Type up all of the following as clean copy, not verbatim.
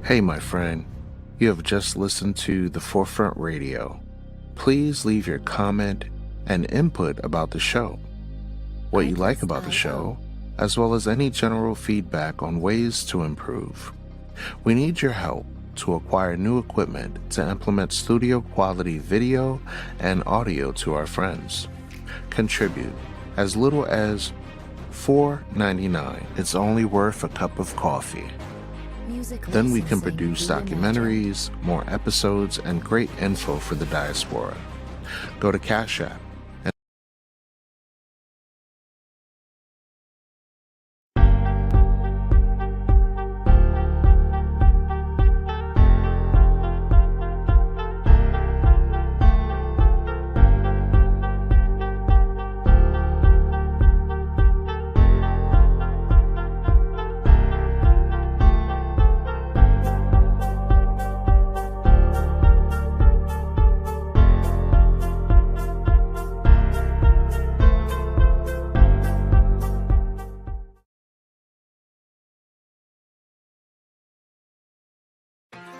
Hey, my friend, you have just listened to The Forefront Radio. Please leave your comment and input about the show, what you like about the show, as well as any general feedback on ways to improve. We need your help to acquire new equipment to implement studio quality video and audio to our friends. Contribute as little as $4.99. It's only worth a cup of coffee. Then we can produce documentaries, more episodes, and great info for the diaspora. Go to Cash App.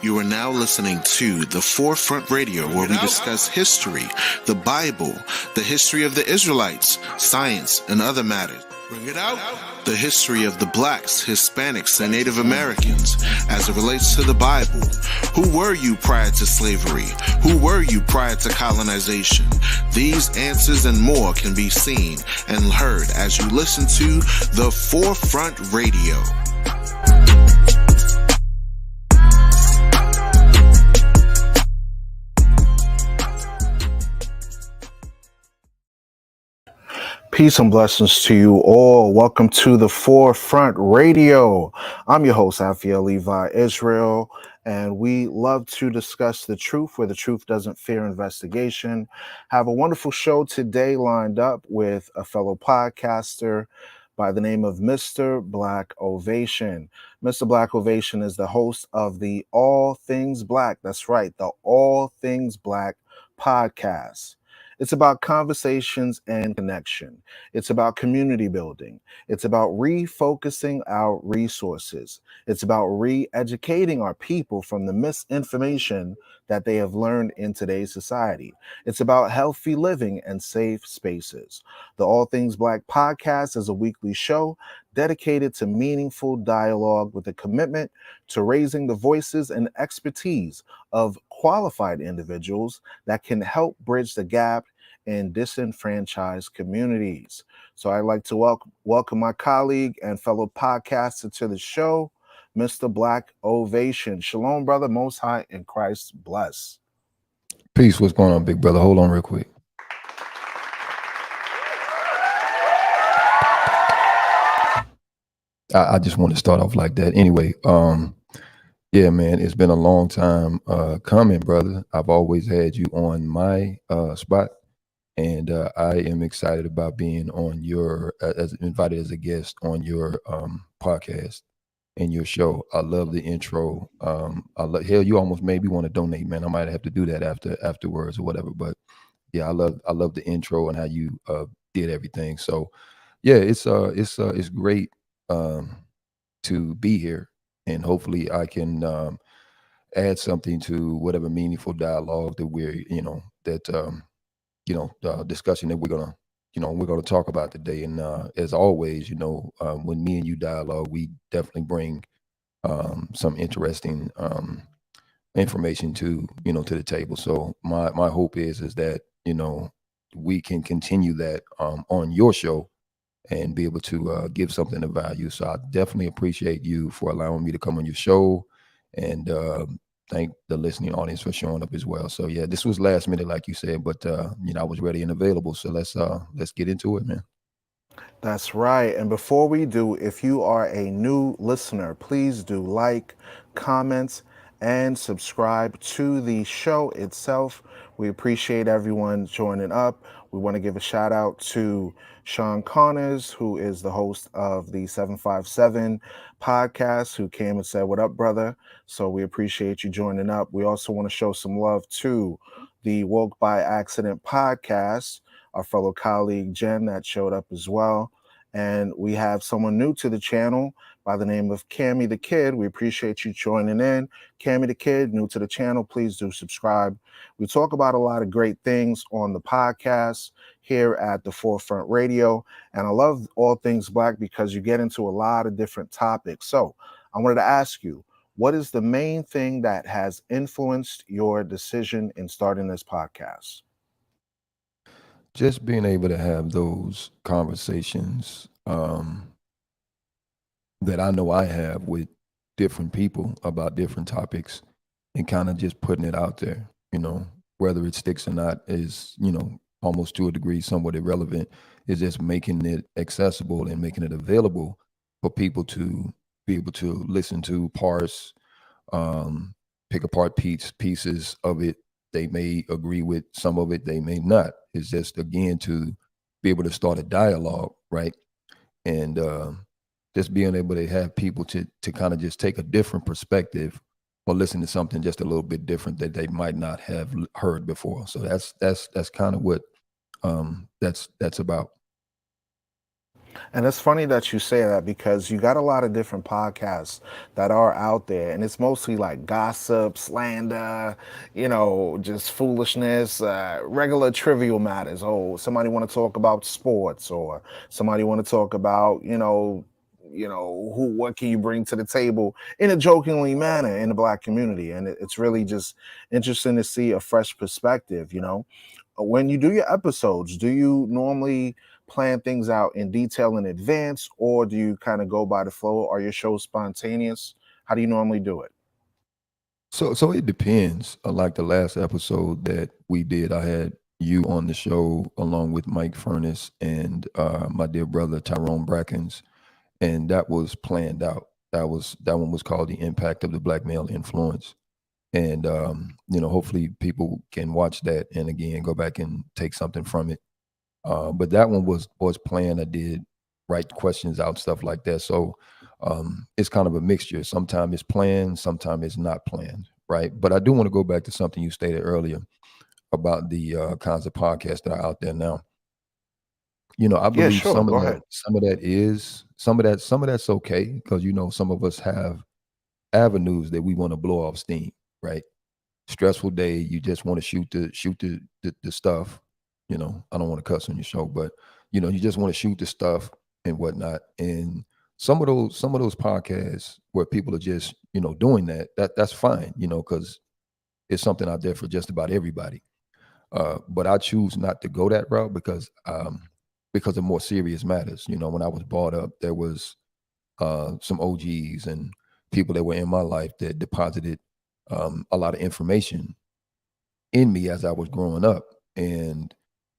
You are now listening to The Forefront Radio, where we discuss history, the Bible, the history of the Israelites, science, and other matters. Bring it out. The history of the blacks, Hispanics, and Native Americans as it relates to the Bible. Who were you prior to slavery? Who were you prior to colonization? These answers and more can be seen and heard as you listen to The Forefront Radio. Peace and blessings to you all. Welcome to The Forefront Radio. I'm your host, Afiel Levi Israel, and we love to discuss the truth where the truth doesn't fear investigation. Have a wonderful show today lined up with a fellow podcaster by the name of Mr. Blackovation. Mr. Blackovation is the host of the All Things Black. That's right, the All Things Black podcast. It's about conversations and connection. It's about community building. It's about refocusing our resources. It's about re-educating our people from the misinformation that they have learned in today's society. It's about healthy living and safe spaces. The All Things Black podcast is a weekly show dedicated to meaningful dialogue with a commitment to raising the voices and expertise of qualified individuals that can help bridge the gap in disenfranchised communities. So I'd like to welcome my colleague and fellow podcaster to the show, Mr. Blackovation. Shalom, brother, most high in Christ bless. Peace. What's going on, big brother? Hold on real quick. I just want to start off like that. Anyway, Yeah, man, it's been a long time coming, brother. I've always had you on my spot, and I am excited about being on your as invited as a guest on your podcast and your show. I love the intro. Hell, you almost made me want to donate, man. I might have to do that afterwards or whatever. But yeah, I love the intro and how you did everything. So yeah, it's great um, to be here, and hopefully I can add something to whatever meaningful dialogue that we're discussion that we're gonna talk about today. And as always, when me and you dialogue, we definitely bring some interesting information to the table. So my hope is that we can continue that on your show and be able to give something of value. So I definitely appreciate you for allowing me to come on your show, and thank the listening audience for showing up as well. So yeah, this was last minute, like you said, but I was ready and available. So let's get into it, man. That's right. And before we do, if you are a new listener, please do like, comment, and subscribe to the show itself. We appreciate everyone joining up. We want to give a shout out to Sean Connors, who is the host of the 757 podcast, who came and said, "What up, brother?" So we appreciate you joining up. We also want to show some love to the Woke by Accident podcast, our fellow colleague Jen, that showed up as well. And we have someone new to the channel by the name of Cammy the Kid. We appreciate you joining in. Cammy the Kid, new to the channel, please do subscribe. We talk about a lot of great things on the podcast here at the Forefront Radio. And I love all things Black because you get into a lot of different topics. So I wanted to ask you, what is the main thing that has influenced your decision in starting this podcast? Just being able to have those conversations that I know I have with different people about different topics, and kind of just putting it out there, whether it sticks or not is, almost to a degree somewhat irrelevant. Is just making it accessible and making it available for people to be able to listen to, parse, um, pick apart pieces of it. They may agree with some of it, they may not. It's just, again, to be able to start a dialogue, right? And just being able to have people to kind of just take a different perspective or listen to something just a little bit different that they might not have heard before. So that's kind of what that's about. And it's funny that you say that because you got a lot of different podcasts that are out there, and it's mostly like gossip, slander, just foolishness, regular trivial matters. Oh, somebody want to talk about sports, or somebody want to talk about, what can you bring to the table in a jokingly manner in the Black community, and it's really just interesting to see a fresh perspective. When you do your episodes, do you normally plan things out in detail in advance, or do you kind of go by the flow? Are your shows spontaneous? How do you normally do it? So it depends. Like the last episode that we did, I had you on the show along with Mike Furness and my dear brother Tyrone Brackens, and that was planned out. That one was called "The Impact of the Black Male Influence," and hopefully people can watch that and again go back and take something from it. But that one was planned. I did write questions out, stuff like that. So it's kind of a mixture. Sometimes it's planned, sometimes it's not planned, right? But I do want to go back to something you stated earlier about the kinds of podcasts that are out there now. I Yeah, believe sure. Go ahead. some of that's okay, because some of us have avenues that we want to blow off steam, right? Stressful day, you just want to shoot the stuff. I don't want to cuss on your show, but you just want to shoot the stuff and whatnot. And some of those podcasts where people are just doing that's fine, because it's something out there for just about everybody. But I choose not to go that route because of more serious matters. When I was brought up, there was some OGs and people that were in my life that deposited a lot of information in me as I was growing up, and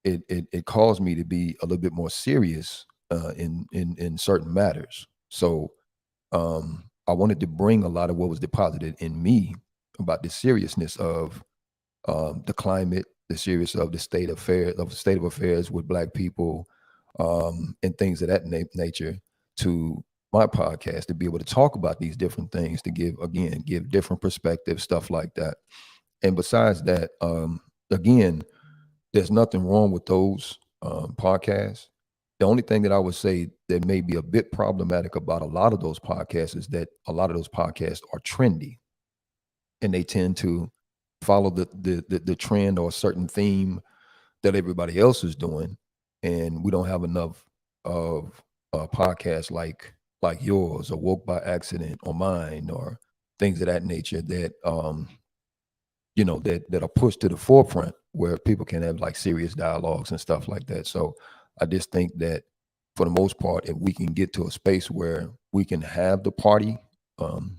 it caused me to be a little bit more serious in certain matters. So I wanted to bring a lot of what was deposited in me about the seriousness of the climate, the serious of the state of affairs with Black people, and things of that nature to my podcast to be able to talk about these different things, to give different perspectives, stuff like that. And besides that, again, there's nothing wrong with those podcasts. The only thing that I would say that may be a bit problematic about a lot of those podcasts is that a lot of those podcasts are trendy, and they tend to follow the trend or a certain theme that everybody else is doing, and we don't have enough of podcasts like yours or Woke by Accident or mine or things of that nature that that are pushed to the forefront where people can have like serious dialogues and stuff like that. So I just think that for the most part, if we can get to a space where we can have the party, um,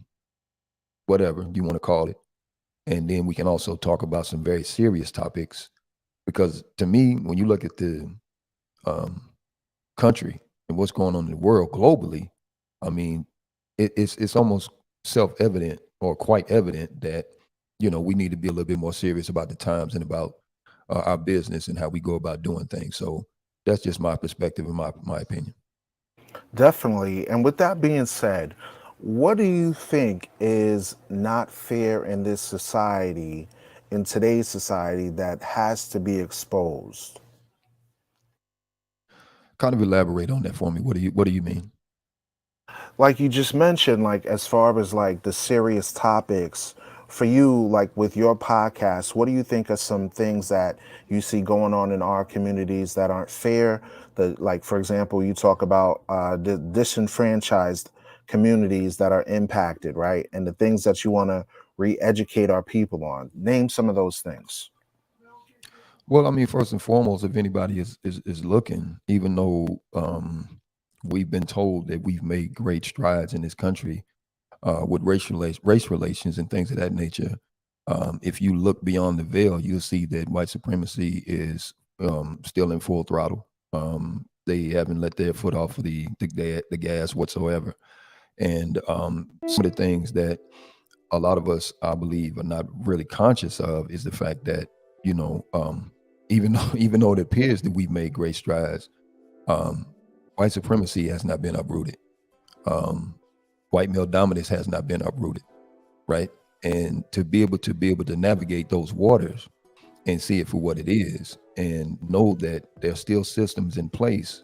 whatever you want to call it, and then we can also talk about some very serious topics. Because to me, when you look at the um, country and what's going on in the world globally, I mean, it's almost self evident or quite evident that we need to be a little bit more serious about the times and about our business and how we go about doing things. So that's just my perspective and my opinion. Definitely. And with that being said, what do you think is not fair in this society, in today's society, that has to be exposed? Kind of elaborate on that for me. What do you mean? Like you just mentioned, like as far as like the serious topics for you, like with your podcast, what do you think are some things that you see going on in our communities that aren't fair? The like, for example, you talk about the disenfranchised communities that are impacted, right? And the things that you want to re-educate our people on. Name some of those things. Well, I mean, first and foremost, if anybody is looking, even though we've been told that we've made great strides in this country with race relations and things of that nature, if you look beyond the veil, you'll see that white supremacy is still in full throttle. They haven't let their foot off of the gas whatsoever, and some of the things that a lot of us, I believe, are not really conscious of is the fact that you know, um, even though even though it appears that we've made great strides, um, white supremacy has not been uprooted. Um, White male dominance has not been uprooted, right? And to be able to navigate those waters and see it for what it is, and know that there's still systems in place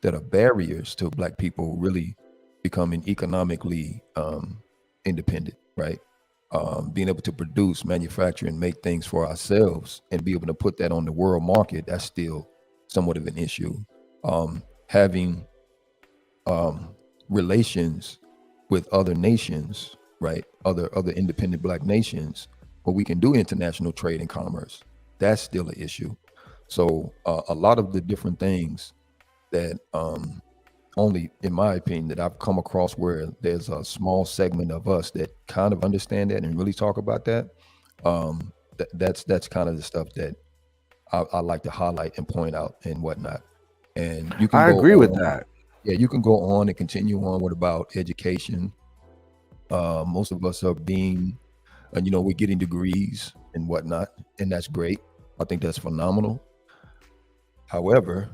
that are barriers to Black people really becoming economically independent, right? Being able to produce, manufacture, and make things for ourselves, and be able to put that on the world market, that's still somewhat of an issue. Having relations with other nations, right? Other independent Black nations, where we can do international trade and commerce, that's still an issue. So a lot of the different things that only in my opinion that I've come across where there's a small segment of us that kind of understand that and really talk about that. That's kind of the stuff that I like to highlight and point out and whatnot. And you can I go agree with on, that. yeah, you can go on and continue on with about education. Most of us are being, we're getting degrees and whatnot, and that's great. I think that's phenomenal. However,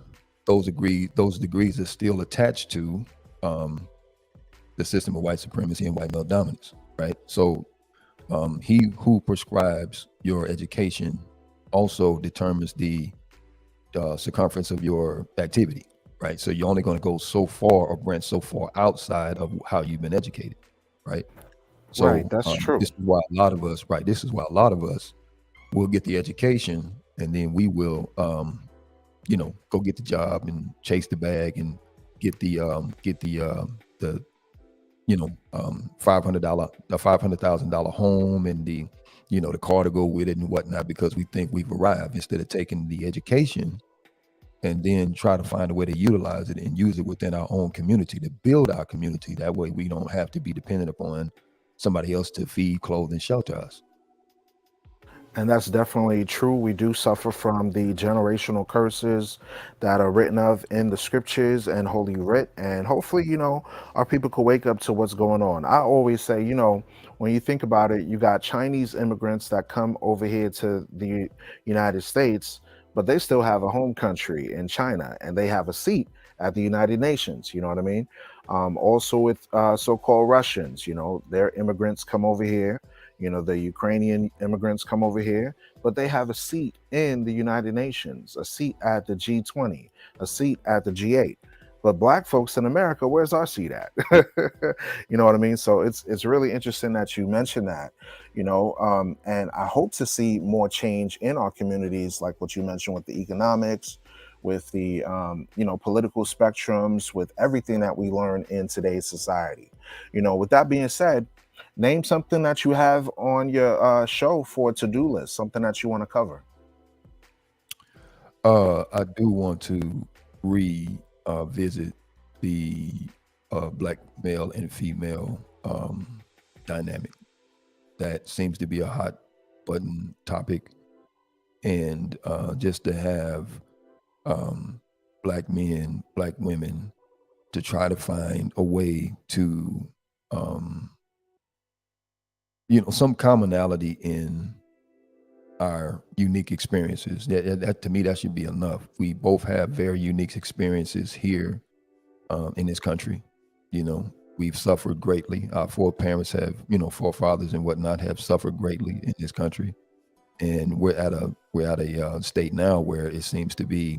those degrees are still attached to um, the system of white supremacy and white male dominance, right? So he who prescribes your education also determines the circumference of your activity, right? So you're only going to go so far or branch so far outside of how you've been educated, right? Right, So that's true. this is why a lot of us, right? This is why a lot of us will get the education, and then we will go get the job and chase the bag and get the $500,000 home and the car to go with it and whatnot, because we think we've arrived, instead of taking the education and then try to find a way to utilize it and use it within our own community to build our community. That way we don't have to be dependent upon somebody else to feed, clothe, and shelter us. And that's definitely true. We do suffer from the generational curses that are written of in the scriptures and holy writ. And hopefully, our people could wake up to what's going on. I always say, when you think about it, you got Chinese immigrants that come over here to the United States, but they still have a home country in China and they have a seat at the United Nations. You know what I mean? Also with so-called Russians, their immigrants come over here. The Ukrainian immigrants come over here, but they have a seat in the United Nations, a seat at the G20, a seat at the G8. But black folks in America, where's our seat at? You know what I mean? So it's really interesting that you mentioned that, and I hope to see more change in our communities, like what you mentioned with the economics, with the political spectrums, with everything that we learn in today's society. With that being said, name something that you have on your show for a to-do list, something that you want to cover. I do want to revisit the black male and female dynamic. That seems to be a hot button topic, and just to have um, black men, black women, to try to find a way to, um, some commonality in our unique experiences. That to me, that should be enough. We both have very unique experiences here in this country. We've suffered greatly. Our foreparents have, forefathers and whatnot have suffered greatly in this country, and we're at a state now where it seems to be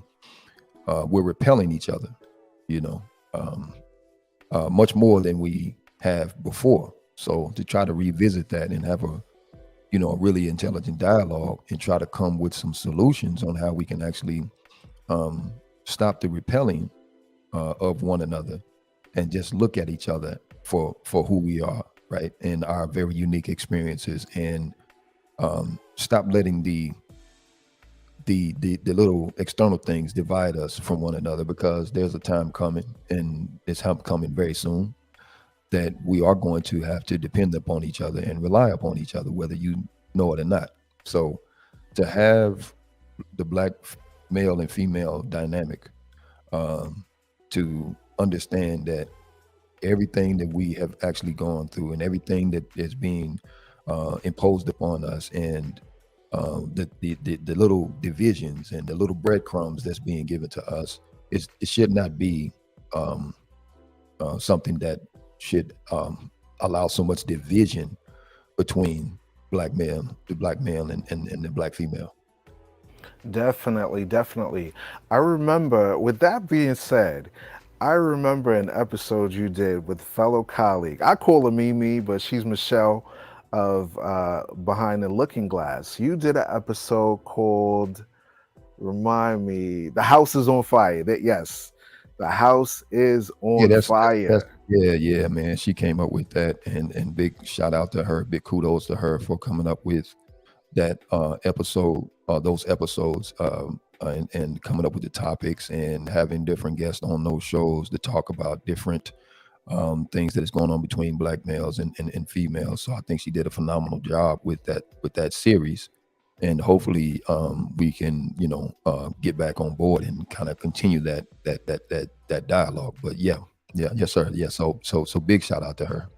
we're repelling each other. You know, um, much more than we have before. So to try to revisit that and have a really intelligent dialogue and try to come with some solutions on how we can actually um, stop the repelling of one another and just look at each other for who we are, right, and our very unique experiences, and stop letting the little external things divide us from one another, because there's a time coming, and it's coming very soon, that we are going to have to depend upon each other and rely upon each other, whether you know it or not. So to have the black male and female dynamic, um, to understand that everything that we have actually gone through and everything that is being imposed upon us, and the little divisions and the little breadcrumbs that's being given to us, it should not be um, something that should allow so much division between the black male and the black female. Definitely, definitely. I remember, with that being said, I remember an episode you did with fellow colleague. I call her Mimi, but she's Michelle of Behind the Looking Glass. You did an episode called, remind me, The House is on Fire. Yes, The House is Yeah, on that's Fire. yeah, man. She came up with that, and big shout out to her, big kudos to her for coming up with that episode, those episodes, and coming up with the topics and having different guests on those shows to talk about different things that is going on between black males and females. So I think she did a phenomenal job with that series, and hopefully we can get back on board and kind of continue that dialogue. But yeah, yeah, yes sir, yeah. So big shout out to her.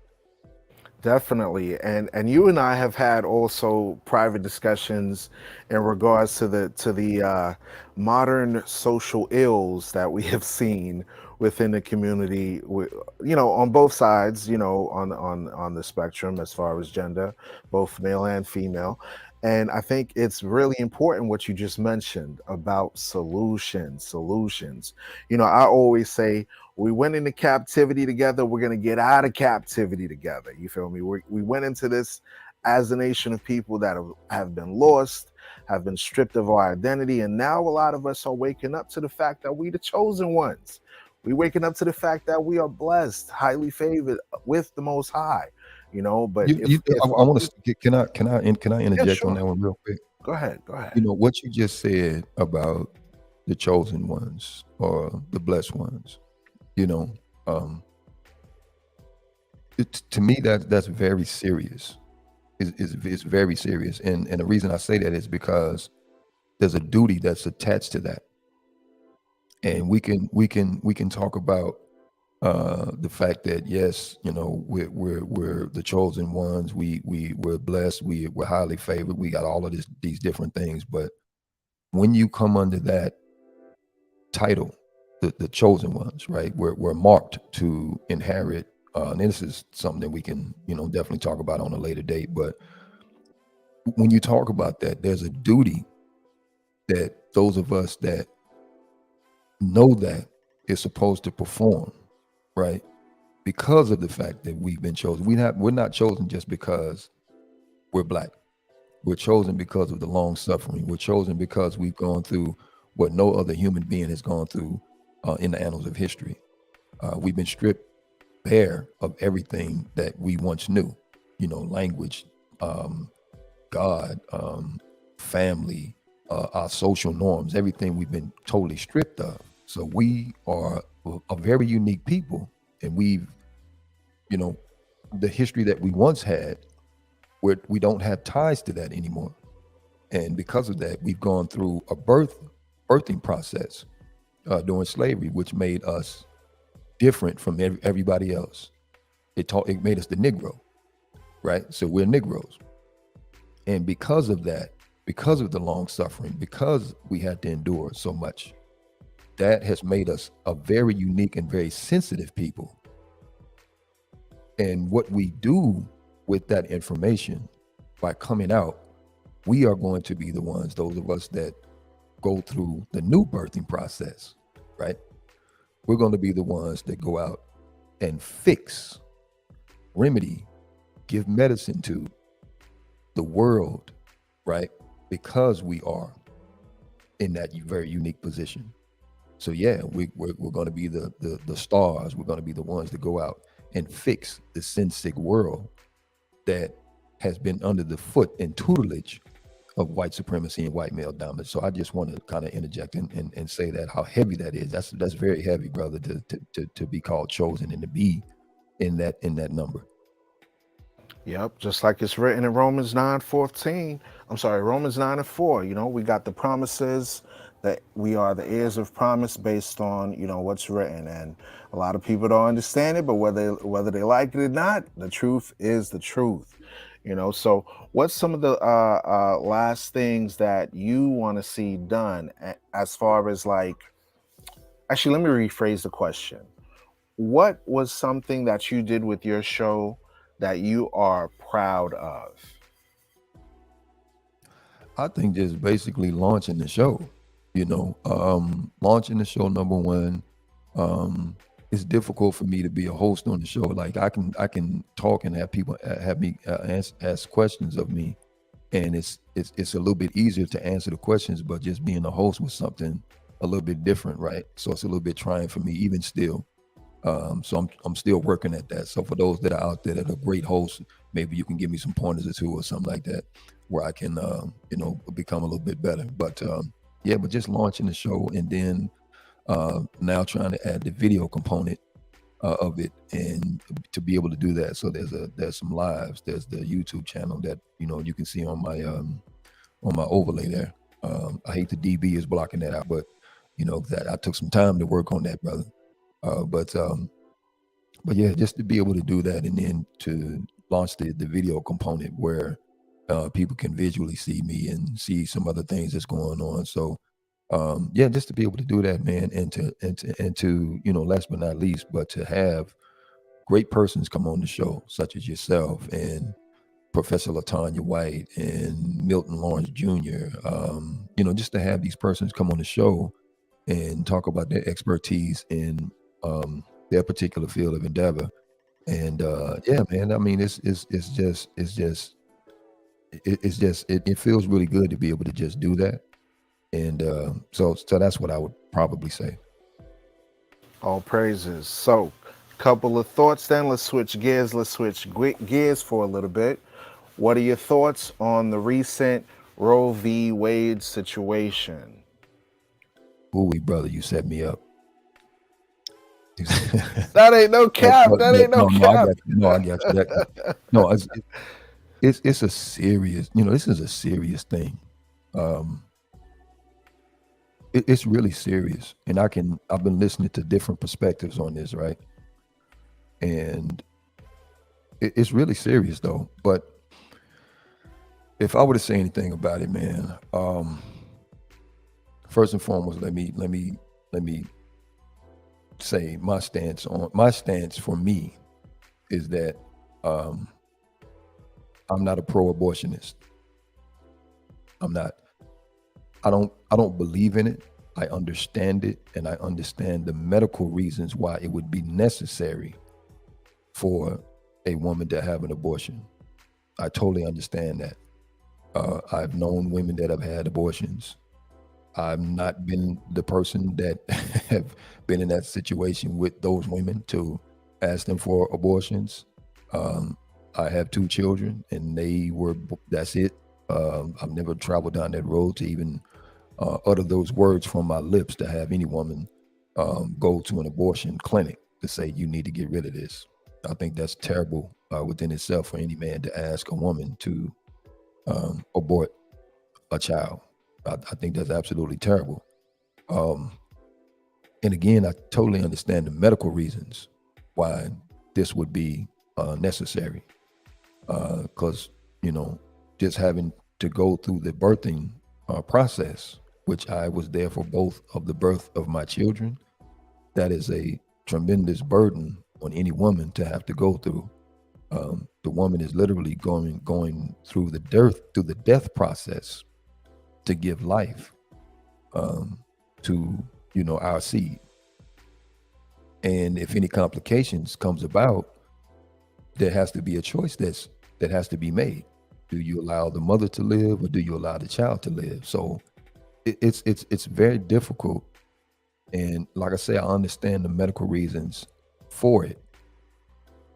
Definitely. And you and I have had also private discussions in regards to the modern social ills that we have seen within the community, on both sides, on the spectrum as far as gender, both male and female. And I think it's really important what you just mentioned about solutions. I always say we went into captivity together, we're going to get out of captivity together. You feel me? We went into this as a nation of people that have been lost, have been stripped of our identity, and now a lot of us are waking up to the fact that we the chosen ones. We waking up to the fact that we are blessed, highly favored with the Most High. But if I our want people, to can I yeah, interject on sure, that one real quick? go ahead, go ahead. What you just said about the chosen ones or the blessed ones, you know, um, to me that's very serious. is very serious. And the reason I say that is because there's a duty that's attached to that. And we can talk about the fact that yes, we're the chosen ones. We're blessed. We're highly favored. We got all of these different things. But when you come under that title, the chosen ones, right? We're marked to inherit. And this is something that we can definitely talk about on a later date. But when you talk about that, there's a duty that those of us that know that is supposed to perform, right? Because of the fact that we've been chosen. We're not chosen just because we're black. We're chosen because of the long suffering. We're chosen because we've gone through what no other human being has gone through in the annals of history. We've been stripped bare of everything that we once knew, language, God, family, our social norms, everything we've been totally stripped of. So we are a very unique people, and we've, the history that we once had, where we don't have ties to that anymore. And because of that, we've gone through a birthing process during slavery, which made us different from everybody else. It made us the Negro, right? So we're Negroes. And because of that, because of the long suffering, because we had to endure so much, that has made us a very unique and very sensitive people. And what we do with that information by coming out, we are going to be the ones, those of us that go through the new birthing process, right? We're going to be the ones that go out and fix, remedy, give medicine to the world, right? Because we are in that very unique position. So yeah, we're going to be the stars. We're going to be the ones that go out and fix the sin sick world that has been under the foot and tutelage of white supremacy and white male dominance. So I just want to kind of interject and say that how heavy that is. That's very heavy, brother, to be called chosen and to be in that number. Yep, just like it's written in Romans 9:14. I'm sorry, Romans 9:4. We got the promises that we are the heirs of promise based on, what's written. And a lot of people don't understand it, but whether they like it or not, the truth is the truth. So what's some of the last things that you want to see done as far as actually, let me rephrase the question. What was something that you did with your show that you are proud of? I think just basically launching the show, launching the show, number one. It's difficult for me to be a host on the show. Like I can talk and have people have me ask questions of me, and it's a little bit easier to answer the questions, but just being a host was something a little bit different, right? So it's a little bit trying for me even still. So I'm still working at that. So for those that are out there that are great hosts, maybe you can give me some pointers or two or something like that, where I can become a little bit better. But yeah, but just launching the show, and then now trying to add the video component of it, and to be able to do that. So there's some lives. There's the YouTube channel that you can see on my overlay there. I hate the DB is blocking that out, but that I took some time to work on that, brother. But yeah, just to be able to do that, and then to launch the video component where people can visually see me and see some other things that's going on. So yeah, just to be able to do that, man, and to last but not least, but to have great persons come on the show, such as yourself and Professor Latanya White and Milton Lawrence Jr. Just to have these persons come on the show and talk about their expertise in their particular field of endeavor. And yeah, man, I mean, it feels really good to be able to just do that. And so that's what I would probably say. All praises. So, couple of thoughts then. Let's switch gears. Let's switch gears for a little bit. What are your thoughts on the recent Roe v. Wade situation? Ooh, brother, you set me up. That ain't no cap. That ain't no no, I cap. got you. No, I got you. No, it's a serious, this is a serious thing. Um, it's really serious, and I've been listening to different perspectives on this, right? And it's really serious though. But if I were to say anything about it, man, first and foremost, let me say my stance for me is that um, I'm not a pro-abortionist. I'm not. I don't believe in it. I understand it, and I understand the medical reasons why it would be necessary for a woman to have an abortion. I totally understand that. I've known women that have had abortions. I've not been the person that have been in that situation with those women to ask them for abortions. Um, I have two children, and that's it. I've never traveled down that road to even utter those words from my lips to have any woman go to an abortion clinic to say you need to get rid of this. I think that's terrible within itself for any man to ask a woman to abort a child. I think that's absolutely terrible. Um, and again, I totally understand the medical reasons why this would be necessary. Because, just having to go through the birthing process, which I was there for both of the birth of my children, that is a tremendous burden on any woman to have to go through. The woman is literally going through the death process to give life to our seed. And if any complications comes about, there has to be a choice that has to be made. Do you allow the mother to live, or do you allow the child to live? So it's very difficult. And like I say, I understand the medical reasons for it.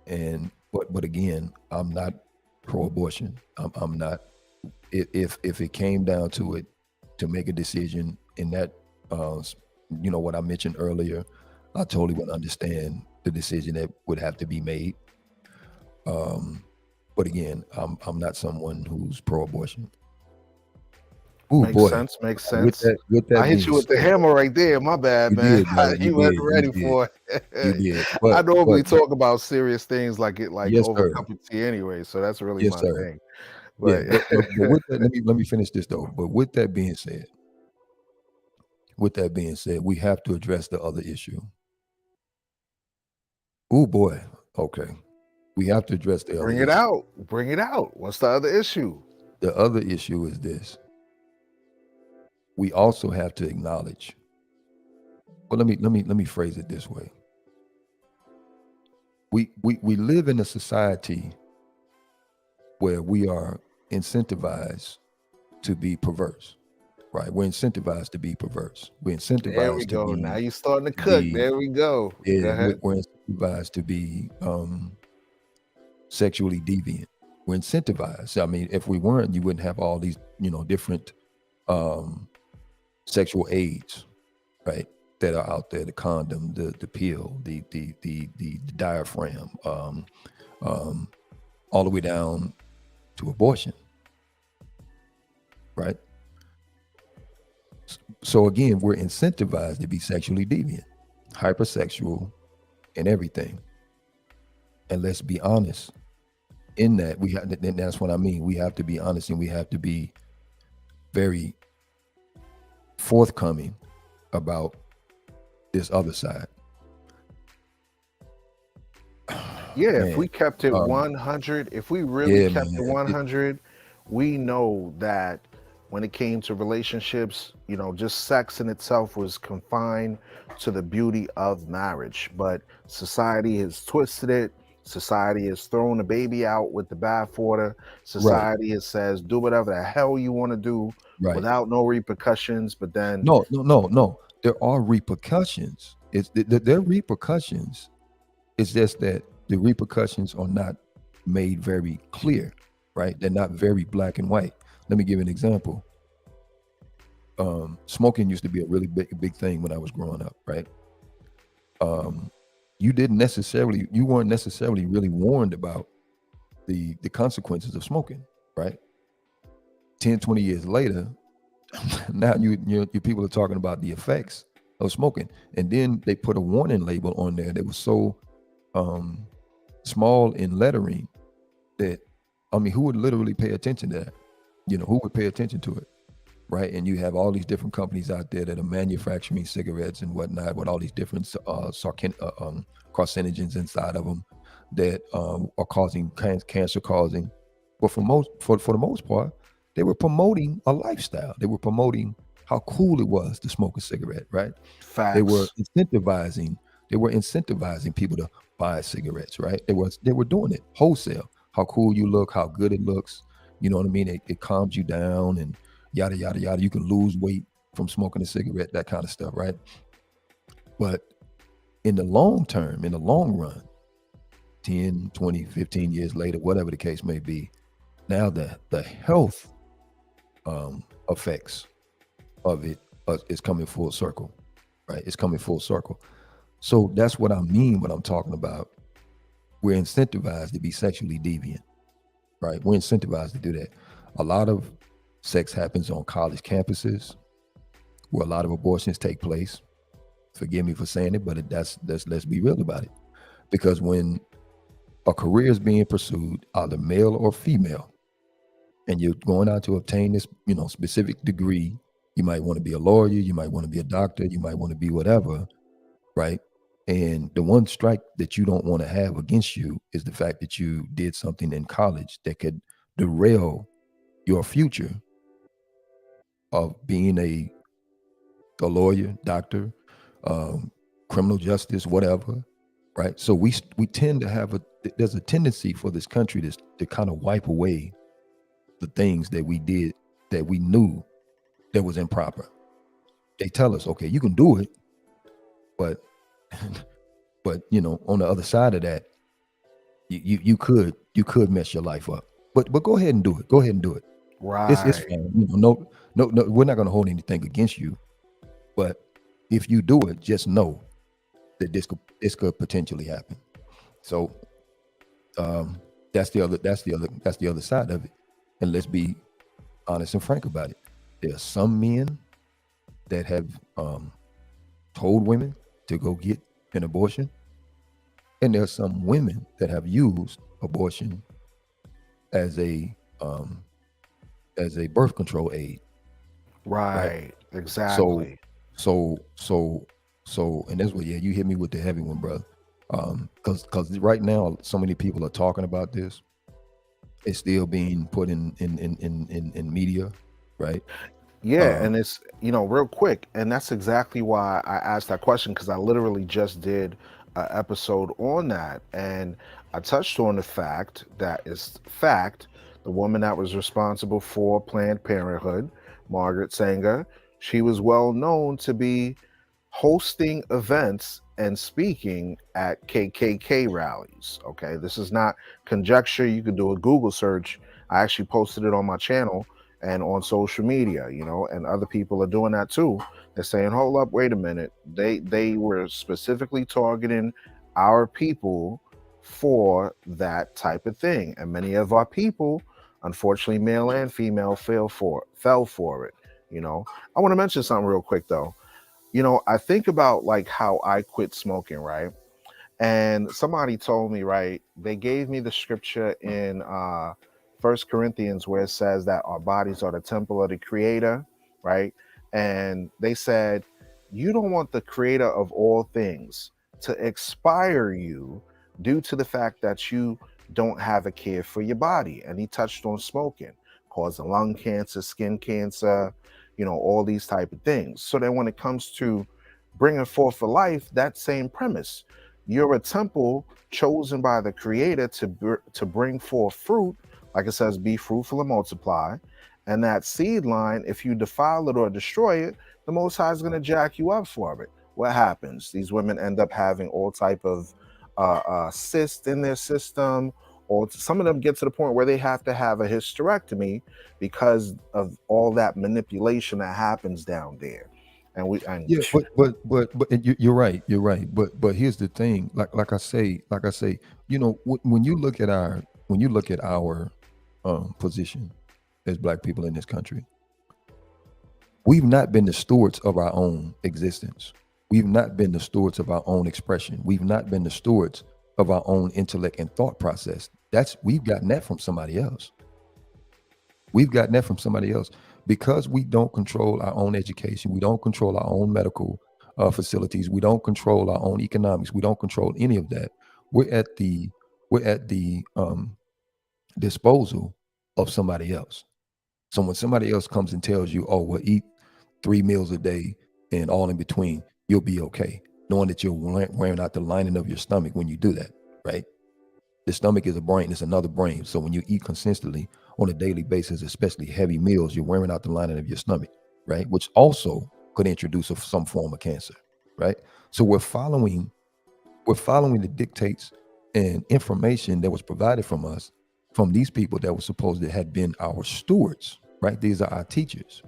And but again, I'm not pro-abortion. I'm not. If it came down to it, to make a decision in that, what I mentioned earlier, I totally would understand the decision that would have to be made. But again, I'm not someone who's pro-abortion. Oh Makes boy, sense. Makes with sense. that I hit being you with the said, hammer right there. My bad, you man. did, man. You You wasn't did. You ready did. for You it. did. I But normally talk about serious things like yes, over a sir. cup of tea anyway, so that's really Yes, my sir. thing. Yeah, But but with that, let me finish this though. But with that being said, we have to address the other issue. Oh boy. Okay. We have to address the other bring it issue. out. Bring it out. What's the other issue? The other issue is this. We also have to acknowledge. Well, let me phrase it this way. We live in a society where we are incentivized to be perverse, right? We're incentivized to be perverse. We're There we incentivized to go. Now be you're starting to to cook. be There we go. Go yeah, ahead. we're incentivized to be sexually deviant. We're incentivized. I mean, if we weren't, you wouldn't have all these, different um, sexual aids, right? That are out there: the condom, the pill, the diaphragm, um, all the way down to abortion, right? So again, we're incentivized to be sexually deviant, hypersexual, and everything. And let's be honest. In that, and that's what I mean. We have to be honest, and we have to be very forthcoming about this other side. Yeah, if Man, we kept it um, 100, if we really yeah, kept man. it 100, we know that when it came to relationships, just sex in itself was confined to the beauty of marriage. But society has twisted it. Society has thrown the baby out with the bathwater. Right, Society has says do whatever the hell you want to do right. without no repercussions. But then, No, no, no, no. There are repercussions. There are repercussions. It's just that the repercussions are not made very clear, right? They're not very black and white. Let me give you an example. Smoking used to be a really big thing when I was growing up, right? Um, you weren't necessarily really warned about the consequences of smoking, right? 10, 20 years later, now you people are talking about the effects of smoking, and then they put a warning label on there that was so um, small in lettering that, I mean, who would literally pay attention to that? Who would pay attention to it, right? And you have all these different companies out there that are manufacturing cigarettes and whatnot with all these different carcinogens inside of them that are causing cancer causing. But for the most part, they were promoting a lifestyle. They were promoting how cool it was to smoke a cigarette, right? They were Facts. incentivizing. They were incentivizing people to buy cigarettes, right? They were doing it wholesale. How cool you look, how good it looks. You know what I mean? It calms you down and yada yada yada. You can lose weight from smoking a cigarette, that kind of stuff, right? But in the long term, in the long run, 10, 20, 15 years later, whatever the case may be, now the health effects of it is coming full circle, right? It's coming full circle. So that's what I mean when I'm talking about we're incentivized to be sexually deviant, right? We're incentivized to do that. A lot of sex happens on college campuses where a lot of abortions take place. Forgive me for saying it, but that's let's be real about it. Because when a career is being pursued, either male or female, and you're going out to obtain this, specific degree, you might want to be a lawyer, you might want to be a doctor, you might want to be whatever, right? And the one strike that you don't want to have against you is the fact that you did something in college that could derail your future of being a lawyer, doctor, criminal justice, whatever, right? So we tend to have there's a tendency for this country to kind of wipe away the things that we did that we knew that was improper. They tell us, okay, you can do it, but on the other side of that, you could mess your life up. But go ahead and do it. Go ahead and do it. It's Right. fine. No, we're not going to hold anything against you. But if you do it, just know that this could potentially happen. So that's the other side of it. And let's be honest and frank about it. There are some men that have told women to go get an abortion, and there are some women that have used abortion as a birth control aid, right? Right. So Exactly. so so and that's what, yeah, you hit me with the heavy one, brother. Because right now so many people are talking about this. It's still being put in media, right? Yeah, Uh, and it's, real quick, and that's exactly why I asked that question, because I literally just did an episode on that, and I touched on the fact that is fact, the woman that was responsible for Planned Parenthood, Margaret Sanger, she was well known to be hosting events and speaking at KKK rallies. Okay, this is not conjecture. You could do a Google search. I actually posted it on my channel and on social media, and other people are doing that too. They're saying, "Hold up, wait a minute." They were specifically targeting our people for that type of thing, and many of our people, unfortunately, male and female, fell for it. I want to mention something real quick though. I think about like how I quit smoking, right? And somebody told me, right, they gave me the scripture in First Corinthians where it says that our bodies are the temple of the creator, right? And they said, you don't want the creator of all things to expire you due to the fact that you don't have a care for your body. And he touched on smoking, causing lung cancer, skin cancer, all these type of things. So then when it comes to bringing forth a life, that same premise, you're a temple chosen by the creator to bring forth fruit, like it says, be fruitful and multiply. And that seed line, if you defile it or destroy it, the Most High is going to jack you up for it. What happens? These women end up having all type of cysts in their system, or some of them get to the point where they have to have a hysterectomy because of all that manipulation that happens down there. And yeah, but and you're right. You're right. But here's the thing. Like I say, when you look at when you look at our position as Black people in this country, we've not been the stewards of our own existence. We've not been the stewards of our own expression. We've not been the stewards of our own intellect and thought process. We've gotten that from somebody else. We've gotten that from somebody else because we don't control our own education. We don't control our own medical facilities. We don't control our own economics. We don't control any of that. We're at the disposal of somebody else. So when somebody else comes and tells you, "Oh, well, eat 3 meals a day and all in between, you'll be okay," knowing that you're wearing out the lining of your stomach when you do that, right? The stomach is a brain. It's another brain. So when you eat consistently on a daily basis, especially heavy meals, you're wearing out the lining of your stomach, right? Which also could introduce some form of cancer, right? So we're following the dictates and information that was provided from us from these people that were supposed to have been our stewards, right? These are our teachers,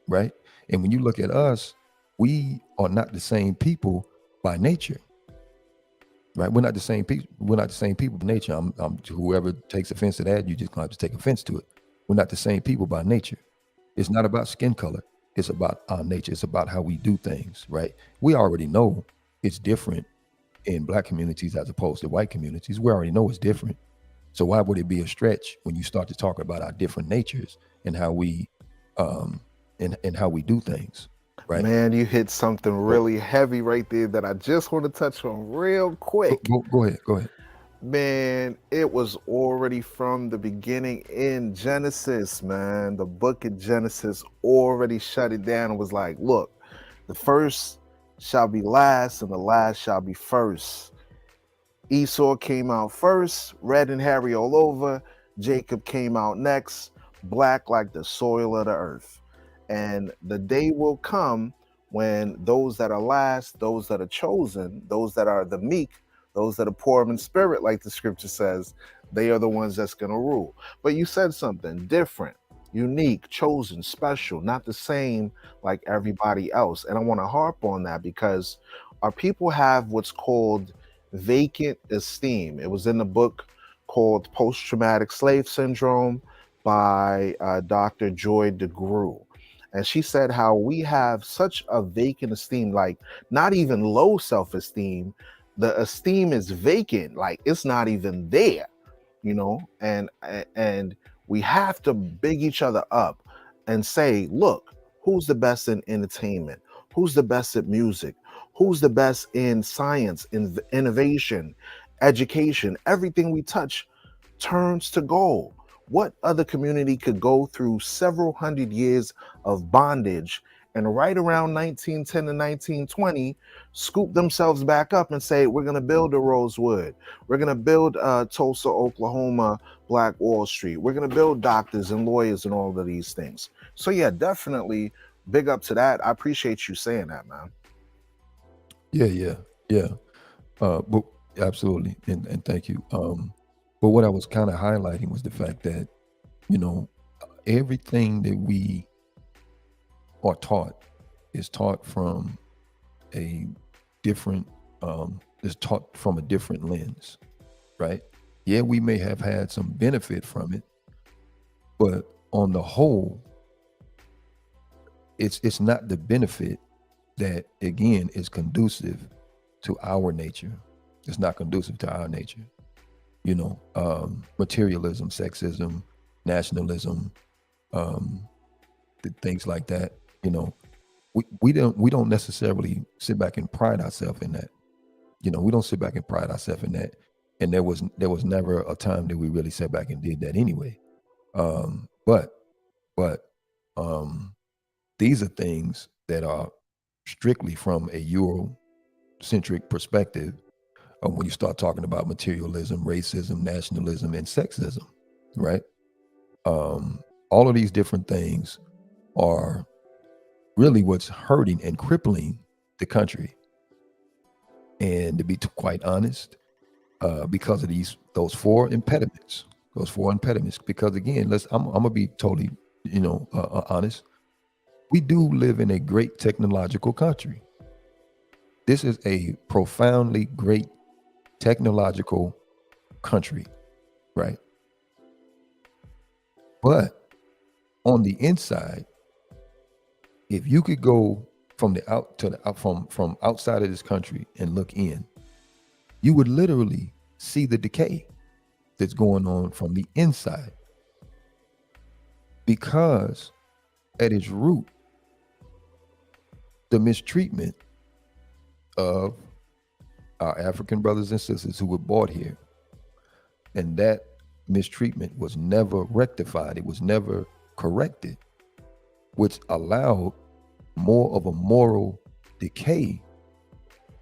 right? And when you look at us, we are not the same people by nature, right? We're not the same people. We're not the same people by nature. Whoever takes offense to that, you just gonna have to take offense to it. We're not the same people by nature. It's not about skin color. It's about our nature. It's about how we do things, right? We already know it's different in Black communities as opposed to white communities. We already know it's different. So why would it be a stretch when you start to talk about our different natures and how we and how we do things, right? Man, you hit something really heavy right there that I just want to touch on real quick. Go ahead. Man, it was already from the beginning in Genesis, man. The book of Genesis already shut it down and was like, look, the first shall be last and the last shall be first. Esau came out first, red and hairy all over. Jacob came out next, black like the soil of the earth. And the day will come when those that are last, those that are chosen, those that are the meek, those that are poor in spirit, like the scripture says, they are the ones that's going to rule. But you said something different, unique, chosen, special, not the same like everybody else. And I want to harp on that because our people have what's called vacant esteem. It was in the book called Post-Traumatic Slave Syndrome by Dr. Joy DeGruy. And she said how we have such a vacant esteem, like not even low self-esteem. The esteem is vacant, like it's not even there, you know, and we have to big each other up and say, look, who's the best in entertainment? Who's the best at music? Who's the best in science, in innovation, education? Everything we touch turns to gold. What other community could go through several hundred years of bondage and right around 1910 to 1920 scoop themselves back up and say, we're going to build a Rosewood. We're going to build Tulsa, Oklahoma, Black Wall Street. We're going to build doctors and lawyers and all of these things. So yeah, definitely big up to that. I appreciate you saying that, man. Yeah. But absolutely, and thank you. But what I was kind of highlighting was the fact that, you know, everything that we are taught is taught from a different, is taught from a different lens, right? Yeah, we may have had some benefit from it, but on the whole, it's not the benefit that again is conducive to our nature. It's not conducive to our nature. You know, materialism, sexism, nationalism, things like that. You know, we don't necessarily sit back and pride ourselves in that. You know, we don't sit back and pride ourselves in that. And there was never a time that we really sat back and did that anyway. But these are things that are strictly from a Eurocentric perspective. When you start talking about materialism, racism, nationalism, and sexism, right? All of these different things are really what's hurting and crippling the country. And to be quite honest, because of those four impediments, because again, I'm gonna be totally, you know, honest. We do live in a great technological country. This is a profoundly great technological country, right? But on the inside, if you could go from the out to the out from outside of this country and look in, you would literally see the decay that's going on from the inside, because at its root, the mistreatment of our African brothers and sisters who were brought here, and that mistreatment was never rectified, it was never corrected, which allowed more of a moral decay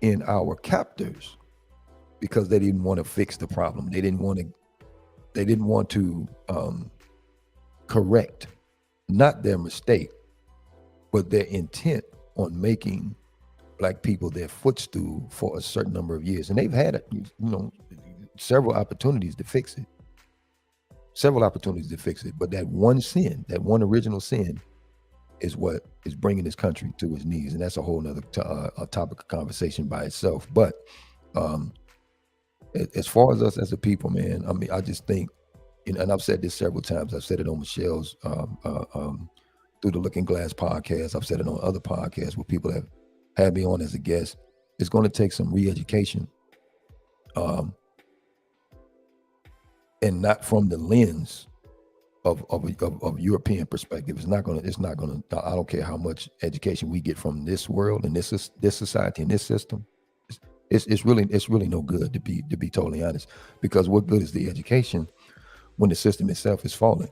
in our captors, because they didn't want to fix the problem. They didn't want to correct not their mistake, but their intent on making Black people their footstool for a certain number of years. And they've had, several opportunities to fix it. But that one sin, that one original sin, is what is bringing this country to its knees. And that's a whole nother topic of conversation by itself. But as far as us as a people, man, I mean, I just think, and I've said this several times. I've said it on Michelle's Through the Looking Glass podcast. I've said it on other podcasts where people have had me on as a guest. It's going to take some re-education, and not from the lens of European perspective. It's not going to. I don't care how much education we get from this world and this society and this system. It's really no good, to be totally honest. Because what good is the education when the system itself is falling?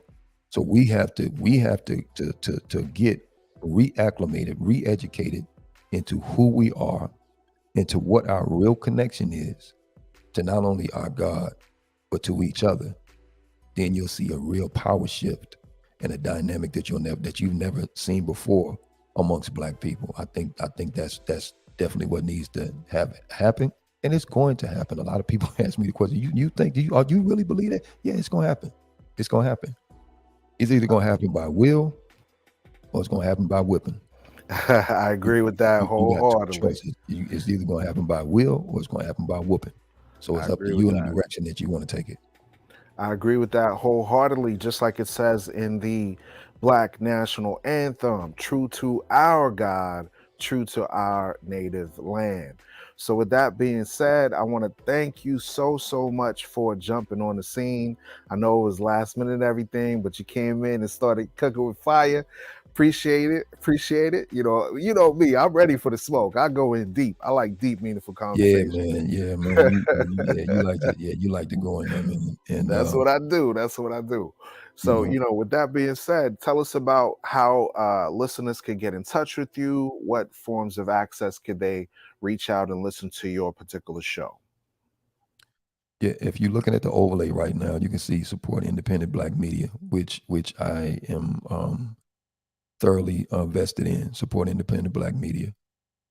So we have to get reacclimated, re-educated into who we are, into what our real connection is to not only our God, but to each other. Then you'll see a real power shift and a dynamic that you've never seen before amongst Black people. I think that's definitely what needs to happen, and it's going to happen. A lot of people ask me the question: do you really believe that? Yeah, it's going to happen. It's going to happen. It's either going to happen by will, or it's going to happen by whipping. I agree with that wholeheartedly. It's either going to happen by will, or it's going to happen by whooping. So it's up to you in the direction that you want to take it. I agree with that wholeheartedly, just like it says in the Black National Anthem: true to our God, true to our native land. So with that being said, I want to thank you so much for jumping on the scene. I know it was last minute and everything, but you came in and started cooking with fire. Appreciate it. You know me, I'm ready for the smoke. I go in deep. I like deep, meaningful conversations. Yeah, man. You like to go in there, man. And That's what I do. So, with that being said, tell us about how listeners can get in touch with you. What forms of access could they reach out and listen to your particular show? Yeah, if you're looking at the overlay right now, you can see support independent Black media, which I am thoroughly vested in. Support independent Black media,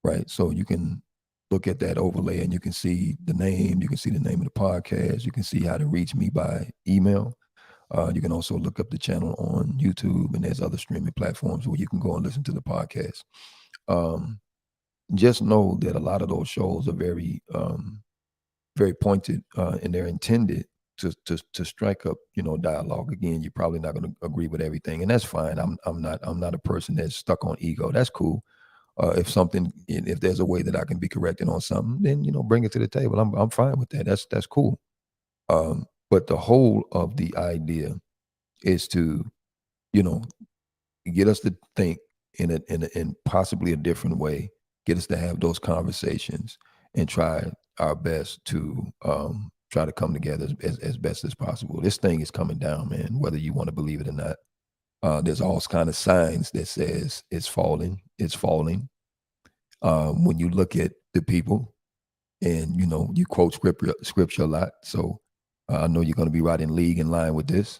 right? So you can look at that overlay and you can see the name, you can see the name of the podcast, you can see how to reach me by email. You can also look up the channel on YouTube, and there's other streaming platforms where you can go and listen to the podcast. Just know that a lot of those shows are very, very pointed, and they're intended to strike up, dialogue. Again, you're probably not going to agree with everything, and that's fine. I'm not a person that's stuck on ego. That's cool. If there's a way that I can be corrected on something, then bring it to the table. I'm fine with that. That's cool. But the whole of the idea is to, get us to think in possibly a different way, get us to have those conversations, and try our best to try to come together as best as possible. This thing is coming down, man, whether you want to believe it or not. There's all kind of signs that says it's falling. When you look at the people, and you quote scripture a lot, so I know you're going to be right in line with this.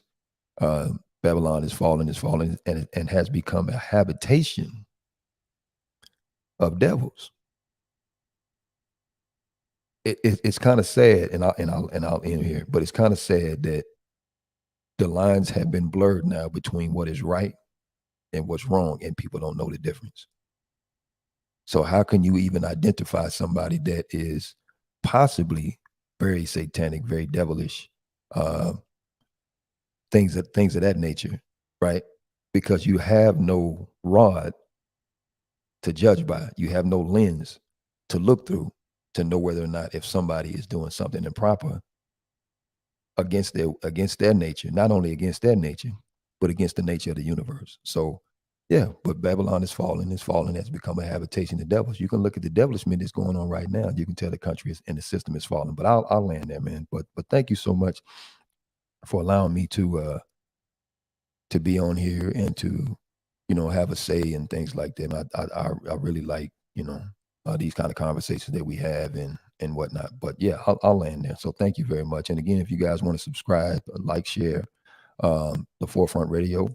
Babylon is falling, and has become a habitation of devils. It's kind of sad, and I'll end here, but it's kind of sad that the lines have been blurred now between what is right and what's wrong, and people don't know the difference. So how can you even identify somebody that is possibly very satanic, very devilish, things of that nature, right? Because you have no rod to judge by. You have no lens to look through to know whether or not if somebody is doing something improper against their nature, not only against their nature, but against the nature of the universe. So yeah, but Babylon is falling. It's falling. Has become a habitation of devils. You can look at the devilishment that's going on right now. You can tell the country is, and the system is falling. But I'll land there, man. But thank you so much for allowing me to be on here and to, have a say and things like that. I really like, these kind of conversations that we have and whatnot. But yeah, I'll land there. So thank you very much. And again, if you guys want to subscribe, like, share the Forefront Radio,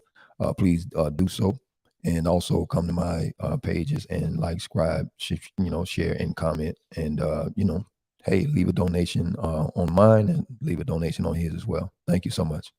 please do so. And also come to my pages and like, subscribe, share and comment. And, hey, leave a donation on mine and leave a donation on his as well. Thank you so much.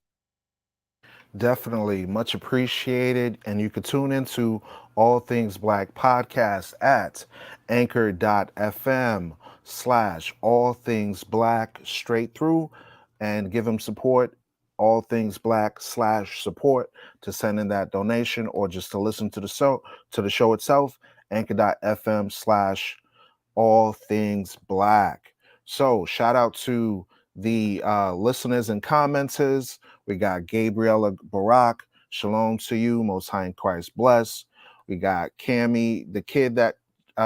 Definitely much appreciated. And you can tune into All Things Black podcast at anchor.fm/all things black straight through, and give him support, All Things Black /support, to send in that donation or just to listen to the show itself, anchor.fm/all things black. So shout out to the listeners and commenters. We got Gabriella Barak, shalom to you, Most High in Christ bless. We got Cammie, the kid that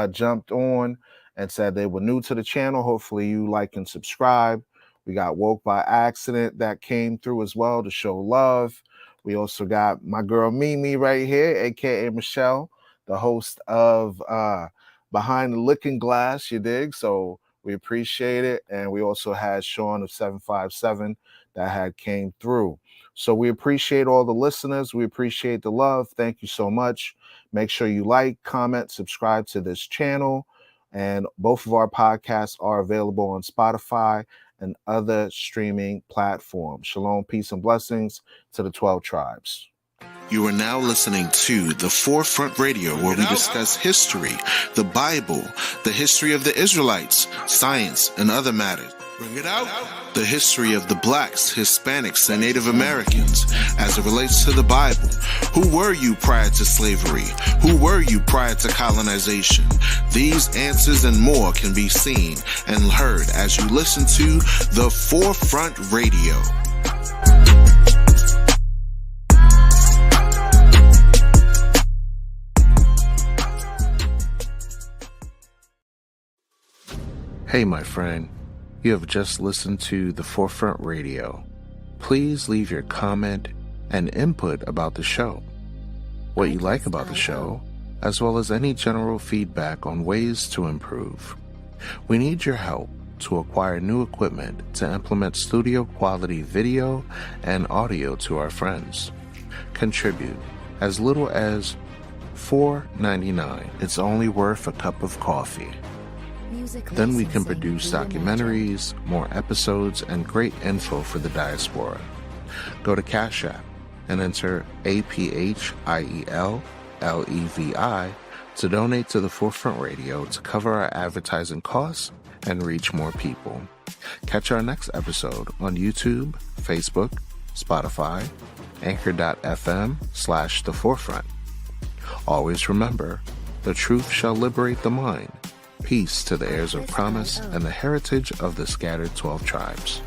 jumped on and said they were new to the channel. Hopefully you like and subscribe. We got Woke by Accident that came through as well to show love. We also got my girl Mimi right here, aka Michelle, the host of Behind the Looking Glass, you dig? So we appreciate it. And we also had Sean of 757 that had came through. So we appreciate all the listeners. We appreciate the love. Thank you so much. Make sure you like, comment, subscribe to this channel. And both of our podcasts are available on Spotify and other streaming platforms. Shalom, peace, and blessings to the 12 tribes. You are now listening to the Forefront Radio, where we discuss history, the Bible, the history of the Israelites, science, and other matters. Bring it out. The history of the blacks, Hispanics, and Native Americans as it relates to the Bible. Who were you prior to slavery? Who were you prior to colonization? These answers and more can be seen and heard as you listen to the Forefront Radio. Hey, my friend, you have just listened to the Forefront Radio. Please leave your comment and input about the show, what you like about the show, as well as any general feedback on ways to improve. We need your help to acquire new equipment to implement studio quality video and audio to our friends. Contribute as little as $4.99. It's only worth a cup of coffee. Then we can produce documentaries, more episodes, and great info for the diaspora. Go to Cash App and enter APHIELLEVI to donate to the Forefront Radio to cover our advertising costs and reach more people. Catch our next episode on YouTube, Facebook, Spotify, anchor.fm/the Forefront. Always remember, the truth shall liberate the mind. Peace to the heirs of promise and the heritage of the scattered 12 tribes.